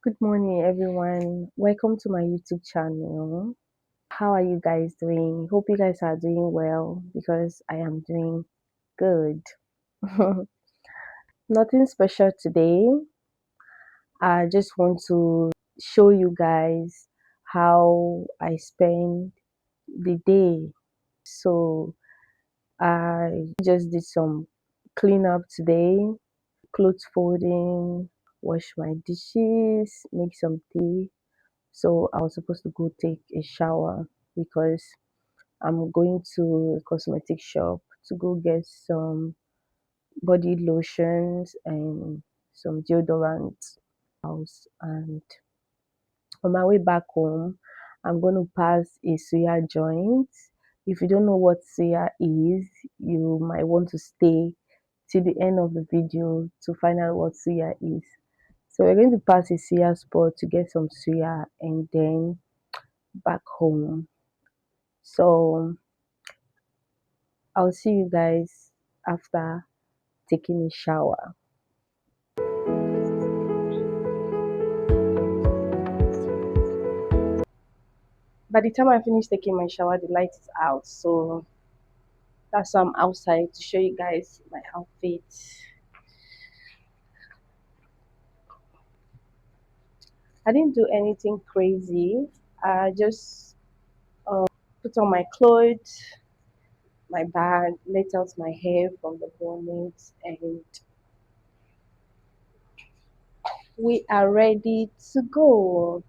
Good morning, everyone. Welcome to my YouTube channel. How are you guys doing? Hope you guys are doing well because I am doing good. Nothing special today. I just want to show you guys how I spend the day. So, I just did some cleanup today, clothes folding, wash my dishes, make some tea. So I was supposed to go take a shower because I'm going to a cosmetic shop to go get some body lotions and some deodorant house. And on my way back home, I'm going to pass a suya joint. If you don't know what suya is, you might want to stay till the end of the video to find out what suya is. So we're going to pass a suya spot to get some suya and then back home. So I'll see you guys after taking a shower. By the time I finish taking my shower, the light is out. So that's why I'm outside to show you guys my outfit. I didn't do anything crazy. I just put on my clothes, my bag, let out my hair from the bonnet, and we are ready to go.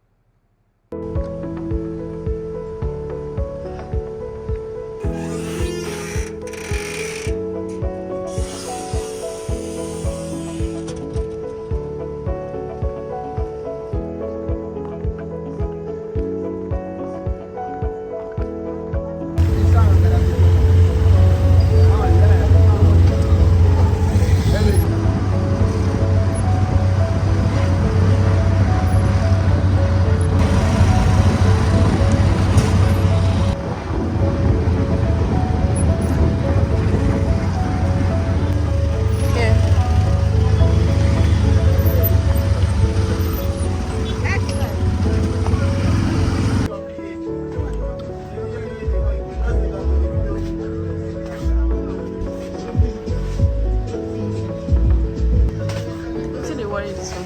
What's the worry this one?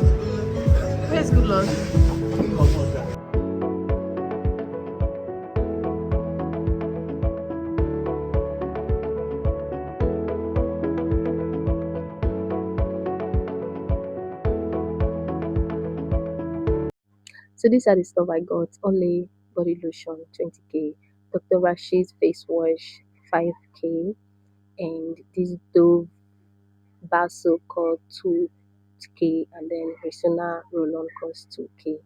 Where's good luck? So these are the stuff I got. Olay body lotion 20k, Dr. Rashid's face wash 5k, and this Dove basil called 2k, and then Resona roll-on cost 2k.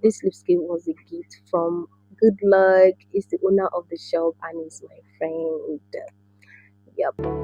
This lipstick was a gift from Good Luck. Is the owner of the shop and is my friend. Yep.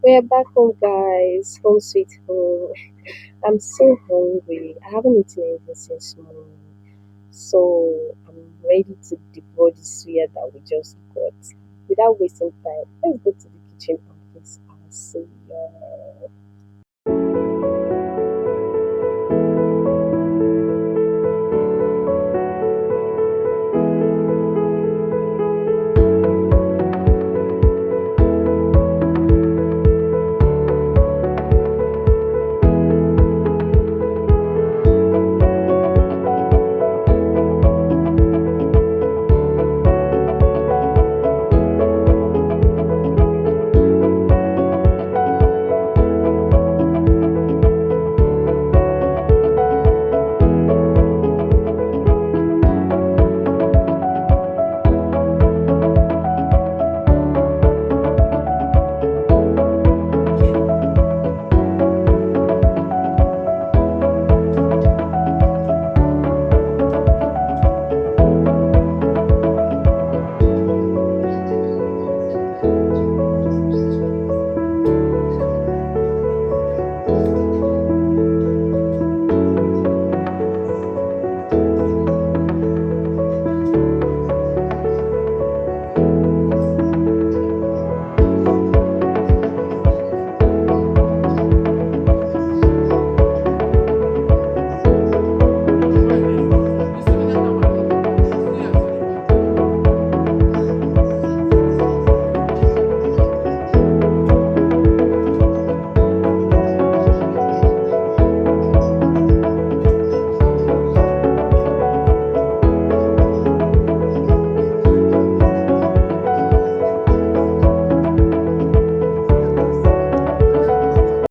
We're back home, guys. Home sweet home. I'm so hungry. I haven't eaten anything since morning. So I'm ready to devour the suya that we just got. Without wasting time, let's go to the kitchen and fix our suya.